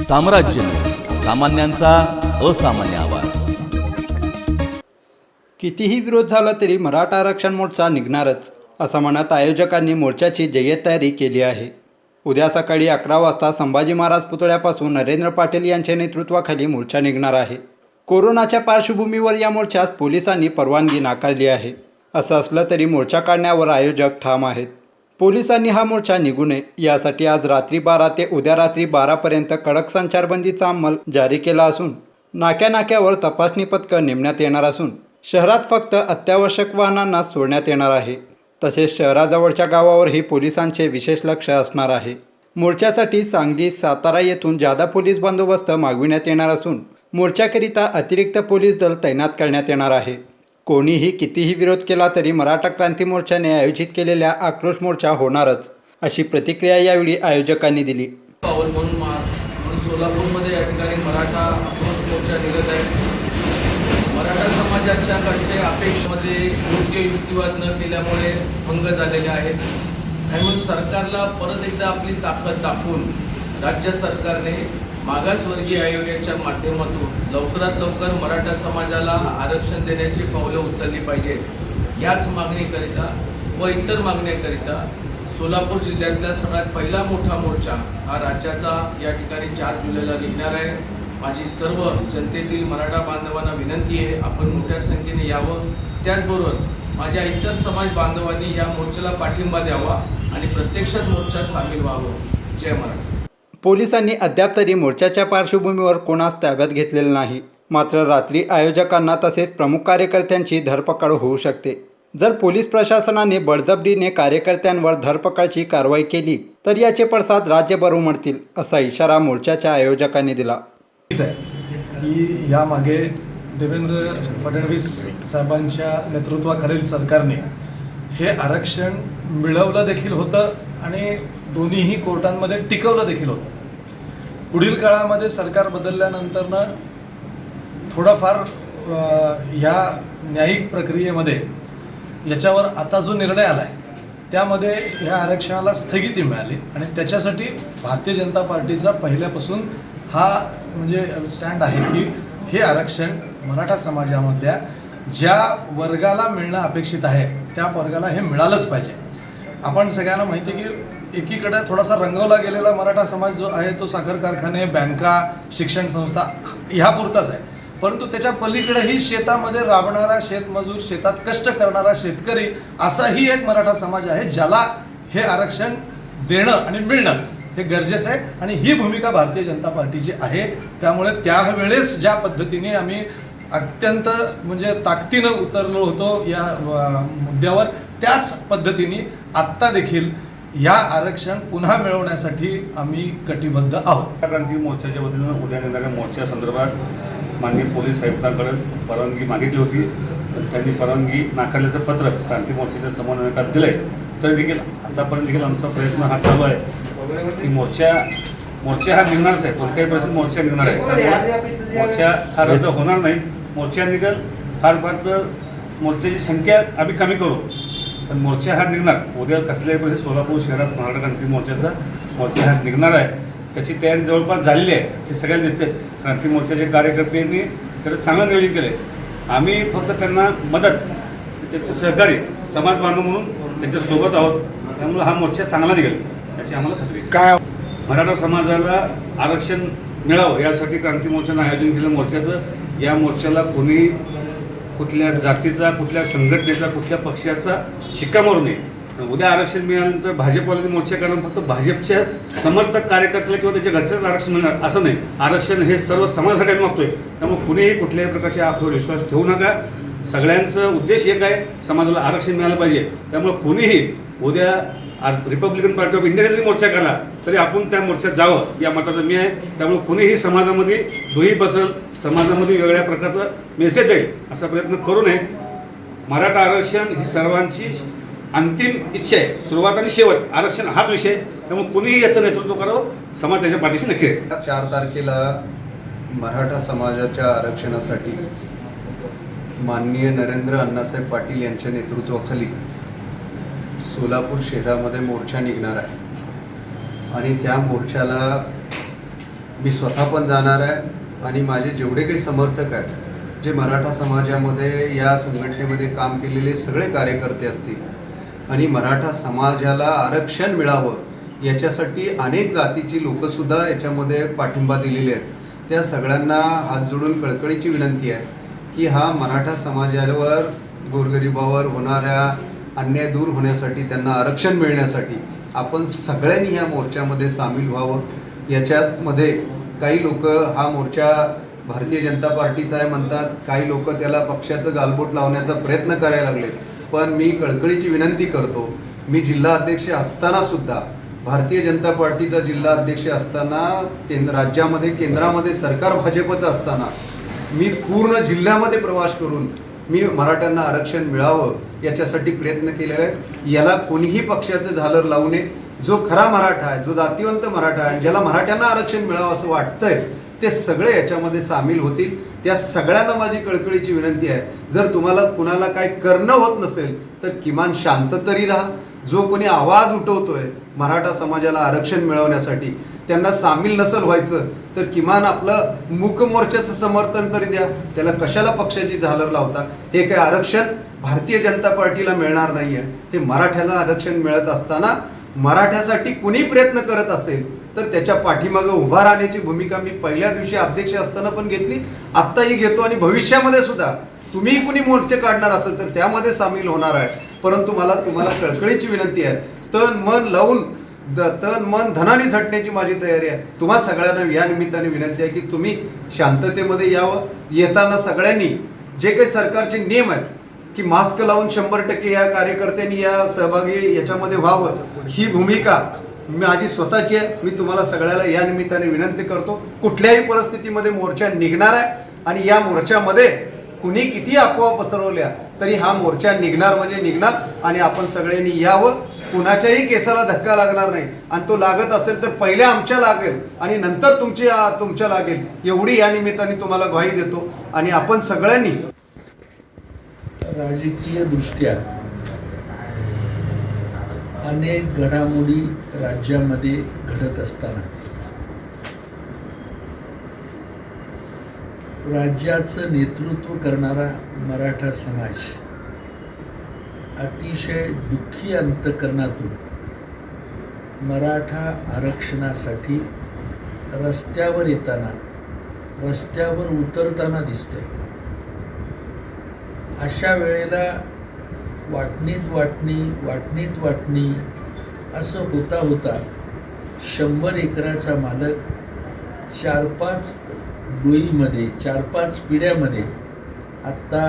साम्राज्य न्यूज, सामान्यांचा असामान्य आवाज। कितीही विरोध झाला तरी मराठा आरक्षण मोर्चा निघणारच असं म्हणत आयोजकांनी मोर्चाची जय्यत तयारी केली आहे। उद्या सकाळी 11 वाजता संभाजी महाराज पुतळ्यापासून नरेंद्र पाटील यांच्या नेतृत्वाखाली मोर्चा निघणार आहे। कोरोनाच्या पार्श्वभूमीवर या मोर्चास पोलिसांनी परवानगी नाकारली आहे। असं असलं तरी मोर्चा काढण्यावर आयोजक ठाम आहेत। पोलिसांनी हा मोर्चा निघू नये यासाठी आज रात्री 12 ते उद्या रात्री 12 पर्यंत कडक संचारबंदीचा अंमल जारी केला असून नाक्यावर तपासणी पथकं नेमण्यात येणार असून शहरात फक्त अत्यावश्यक वाहनांना सोडण्यात येणार आहे। तसेच शहराजवळच्या गावावरही पोलिसांचे विशेष लक्ष असणार आहे। मोर्चासाठी सांगली, सातारा येथून जादा पोलीस बंदोबस्त मागविण्यात येणार असून मोर्चाकरिता अतिरिक्त पोलीस दल तैनात करण्यात येणार आहे। कोणीही कितीही विरोध केला तरी मराठा क्रांती मोर्चाने आयोजित केलेल्या आक्रोश मोर्चा होणारच, अशी प्रतिक्रिया यावेळी आयोजकांनी दिली। म्हणून सोलापूरमध्ये या ठिकाणी मराठा आक्रोश मोर्चा निघत आहे। मराठा समाजाच्या कडचे अपेक्षेमध्ये योग्य युक्तिवाद न केल्यामुळे भंग झालेले आहेत। म्हणून सरकारला परत एकदा आपली ताकद दाखवून राज्य सरकारने मागासवर्गीय आयोगाच्या माध्यमातून लवकरात लवकर मराठा समाजाला आरक्षण देण्याची पावलं उचलली पाहिजेत। याच मागणीकरिता व इतर मागण्याकरिता सोलापूर जिल्ह्यातला सगळ्यात पहिला मोठा मोर्चा हा राज्याचा या ठिकाणी 4 जुलैला निघणार आहे। माझी सर्व जनतेतील मराठा बांधवांना विनंती आहे, आपण मोठ्या संख्येने यावं। त्याचबरोबर माझ्या इतर समाज बांधवांनी या मोर्चाला पाठिंबा द्यावा आणि प्रत्यक्षात मोर्चात सामील व्हावं। जय मराठा। पोलिसांनी अद्याप तरी मोर्चाच्या पार्श्वभूमीवर कोणास ताब्यात घेतलेलं नाही। मात्र रात्री आयोजकांना तसेच प्रमुख कार्यकर्त्यांची धरपकड होऊ शकते। जर पोलीस प्रशासनाने बळजबरीने कार्यकर्त्यांवर धरपकडची कारवाई केली तर याचे पडसाद राज्यभर उमटतील, असा इशारा मोर्चाच्या आयोजकांनी दिला। की यामागे देवेंद्र फडणवीस साहेबांच्या नेतृत्वाखालील सरकारने हे आरक्षण मिळवलं देखील होतं आणि दोन्हीही कोर्टांमध्ये टिकवलं देखील होतं। पुढील काळामध्ये सरकार बदलल्यानंतरनं थोडाफार ह्या न्यायिक प्रक्रियेमध्ये याच्यावर आता जो निर्णय आला आहे त्यामध्ये ह्या आरक्षणाला स्थगिती मिळाली आणि त्याच्यासाठी भारतीय जनता पार्टीचा पहिल्यापासून हा म्हणजे स्टँड आहे की हे आरक्षण मराठा समाजामधल्या ज्या वर्गाला मिळणं अपेक्षित आहे त्या वर्गाला हे मिळालंच पाहिजे। आपण सगळ्यांना माहिती आहे की एकीकडे थोडासा रंगवला गेलेला मराठा समाज जो आहे तो साखर कारखाने, बँका, शिक्षण संस्था ह्यापुरताच आहे, परंतु त्याच्या पलीकडेही शेतामध्ये राबणारा शेतमजूर, शेतात कष्ट करणारा शेतकरी असाही एक मराठा समाज आहे ज्याला हे आरक्षण देणं आणि मिळणं हे गरजेचं आहे आणि ही भूमिका भारतीय जनता पार्टीची आहे। त्यामुळे त्यावेळेस ज्या पद्धतीने आम्ही अत्यंत म्हणजे ताकदीनं उतरलो होतो या मुद्द्यावर, त्याच पद्धतीने आत्ता देखील या आरक्षण पुन्हा मिळवण्यासाठी आम्ही कटिबद्ध आहोत। क्रांती मोर्चाच्या वतीनं उद्या येणाऱ्या मोर्चा संदर्भात माननीय पोलीस आयुक्तांकडे परवानगी मागितली होती, तर त्यांनी परवानगी नाकारल्याचं पत्र क्रांती मोर्चाच्या समन्वयकात दिलं आहे। तर देखील आतापर्यंत देखील आमचा प्रयत्न हा चालू आहे की मोर्चा हा निघणारच आहे। कोणत्याही परिस्थितीत मोर्चा निघणार आहे। मोर्चा हा रद्द होणार नाही। मोर्चा निघेल, फार तर मोर्चाची संख्या आम्ही कमी करू, पण मोर्चा हा निघणार। उद्या कसल्याही परिस्थितीत सोलापूर शहरात मराठा क्रांती मोर्चा हा निघणार आहे। त्याची तयारी जवळपास झालेली आहे, ते सगळ्यांना दिसते। क्रांती मोर्चाचे कार्यकर्त्यांनी त्याचं चांगलं नियोजन केलं आहे। आम्ही फक्त त्यांना मदत, त्याचे सहकारी समाज बांधव म्हणून त्यांच्यासोबत आहोत। त्यामुळे हा मोर्चा चांगला निघेल याची आम्हाला खात्री आहे। काय मराठा समाजाला आरक्षण मिळावं यासाठी क्रांती मोर्चानं आयोजन केलं मोर्चाचं। या मोर्चाला कोणी कुठल्या जातीचा, कुठल्या संघटनेचा, कुठल्या पक्षाचा शिक्का मारू नये। उद्या आरक्षण मिळाल्यानंतर भाजपवाल्यांनी मोर्चा करणं फक्त भाजपच्या समर्थक कार्यकर्त्याला किंवा त्याच्या घरच्याच आरक्षण मिळणार असं नाही। आरक्षण हे सर्व समाजासाठी आम्ही मागतोय। त्यामुळे कुणीही कुठल्याही प्रकारच्या आफेवर विश्वास ठेवू नका। सगळ्यांचं उद्देश एक आहे, समाजाला आरक्षण मिळालं पाहिजे। त्यामुळे कुणीही उद्या रिपब्लिकन पार्टी ऑफ इंडिया जरी मोर्चा केला तरी आपण त्या मोर्चात जावं या मताचं मी आहे। त्यामुळे कुणीही समाजामध्ये दुही बसेल, समाजामध्ये वेगळ्या प्रकारचा मेसेज जाईल असा प्रयत्न करू नये। मराठा आरक्षण ही सर्वांची अंतिम इच्छा आहे, सुरुवात आणि शेवट आरक्षण हाच विषय। त्यामुळे कुणीही याचं नेतृत्व करावं, समाज त्याच्या पाठीशी नक्की आहे। 4 तारखेला मराठा समाजाच्या आरक्षणासाठी माननीय नरेंद्र अण्णासाहेब पाटील यांच्या नेतृत्वाखाली सोलापूर शहरामध्ये मोर्चा निघणार आहे आणि त्या मोर्चाला मी स्वतः पण जाणार आहे आणि माझे जेवढे काही समर्थक आहेत, जे मराठा समाजामध्ये या संघटनेमध्ये काम केलेले सगळे कार्यकर्ते असतील आणि मराठा समाजाला आरक्षण मिळावं याच्यासाठी अनेक जातीची लोकंसुद्धा याच्यामध्ये पाठिंबा दिलेले आहेत, त्या सगळ्यांना हात जोडून कळकळीची विनंती आहे की हा मराठा समाजावर, गोरगरिबावर होणाऱ्या अन्याय दूर होण्यासाठी, त्यांना आरक्षण मिळण्यासाठी आपण सगळ्यांनी ह्या मोर्चामध्ये सामील व्हावं. याच्यामध्ये काही लोक हा मोर्चा भारतीय जनता पार्टीचा आहे म्हणतात, काही लोक त्याला पक्षाचं गालबोट लावण्याचा प्रयत्न करायला लागले. पण मी कळकळीची विनंती करतो, मी जिल्हा अध्यक्ष असतानासुद्धा, भारतीय जनता पार्टीचा जिल्हा अध्यक्ष असताना, राज्यामध्ये केंद्रामध्ये सरकार भाजपचं असताना मी पूर्ण जिल्ह्यामध्ये प्रवास करून मी मराठ्यांना आरक्षण मिळावं याच्यासाठी प्रयत्न केलेले आहेत. याला कोणीही पक्षाचं झालर लावू नये. जो खरा मराठा आहे, जो जातीवंत मराठा आहे, ज्याला मराठ्यांना आरक्षण मिळावं असं वाटतंय, ते सगळे याच्यामध्ये सामील होतील. त्या सगळ्यांना माझी कळकळीची विनंती आहे, जर तुम्हाला कुणाला काय करणं होत नसेल तर किमान शांत तरी राहा. जो कोणी आवाज उठवतोय मराठा समाजाला आरक्षण मिळवण्यासाठी, त्यांना सामील नसेल व्हायचं तर किमान आपलं मूक मोर्चाचं समर्थन तरी द्या. त्याला कशाला पक्षाची झालर लावता? हे काय आरक्षण भारतीय जनता पार्टीला मिळणार नाही आहे. हे मराठ्याला आरक्षण मिळत असताना मराठ्यासाठी कुणी प्रयत्न करत असेल तर त्याच्या पाठीमागं उभा राहण्याची भूमिका मी पहिल्या दिवशी अध्यक्ष असताना पण घेतली, आत्ताही घेतो आणि भविष्यामध्ये सुद्धा तुम्ही कुणी मोर्चे काढणार असेल तर त्यामध्ये सामील होणार आहे. परंतु तुम्हाला कळकळीची विनंती आहे, तन मन लावून तन मन धनाने झटण्याची माझी तयारी आहे. तुम्हा सगळ्यांना या निमित्ताने विनंती आहे की तुम्ही शांततेमध्ये यावं. येताना सगळ्यांनी जे काही सरकारचे नियम आहेत की मास्क लावून 100% या कार्यकर्त्यांनी या सहभागी याच्यामध्ये व्हावं, ही भूमिका माझी स्वतःची आहे. मी तुम्हाला सगळ्याला या निमित्ताने विनंती करतो, कुठल्याही परिस्थितीमध्ये मोर्चा निघणार आहे आणि या मोर्चामध्ये कुणी किती अफवा पसरवल्या तरी हा मोर्चा निघणार म्हणजे निघणार आणि आपण सगळ्यांनी यावं. कुणाच्याही केसाला धक्का लागणार नाही आणि तो लागत असेल तर पहिले आमच्या लागेल आणि नंतर तुमच्या लागेल, एवढी या निमित्ताने तुम्हाला ग्वाही देतो. आणि आपण सगळ्यांनी राजकीय दृष्ट्या अनेक घडामोडी राज्यामध्ये घडत असताना राज्याचं नेतृत्व करणारा मराठा समाज अतिशय दुःखी अंतःकरणातून मराठा आरक्षणासाठी रस्त्यावर येताना, रस्त्यावर उतरताना दिसतोय. अशा वेळेला वाटणीत वाटणी असं होता 100 एकराचा मालक 4-5 डोईमध्ये, 4-5 पिढ्यामध्ये आत्ता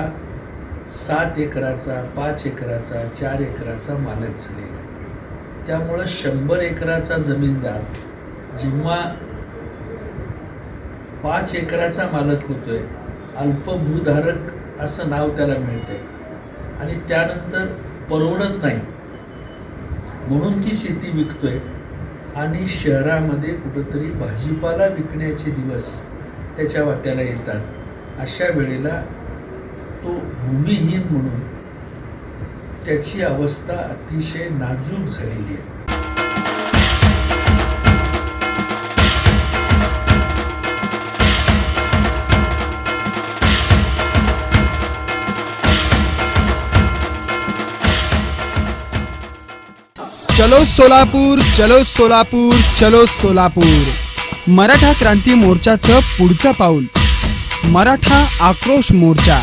7 एकराचा, 5 एकराचा, 4 एकराचा मालक झालेला आहे. त्यामुळं 100 एकराचा जमीनदार जेव्हा 5 एकराचा मालक होतोय, अल्पभूधारक असं नाव त्याला मिळतंय आणि त्यानंतर परवडत नाही म्हणून ती शेती विकतोय आणि शहरामध्ये कुठंतरी भाजीपाला विकण्याचे दिवस त्याच्या वाट्याला येतात. अशा वेळेला तो भूमिहीन म्हणून त्याची अवस्था अतिशय नाजूक झालेली आहे. चलो सोलापूर, चलो सोलापूर, चलो सोलापूर. मराठा क्रांती मोर्चाचं पुढचं पाऊल. मराठा आक्रोश मोर्चा.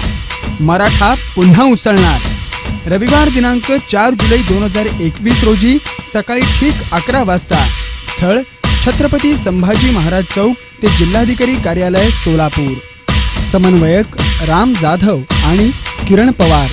मराठा पुन्हा उसळणार. रविवार दिनांक 4 जुलै 2021 रोजी सकाळी ठीक 11 वाजता. स्थळ छत्रपती संभाजी महाराज चौक ते जिल्हाधिकारी कार्यालय सोलापूर. समन्वयक राम जाधव आणि किरण पवार.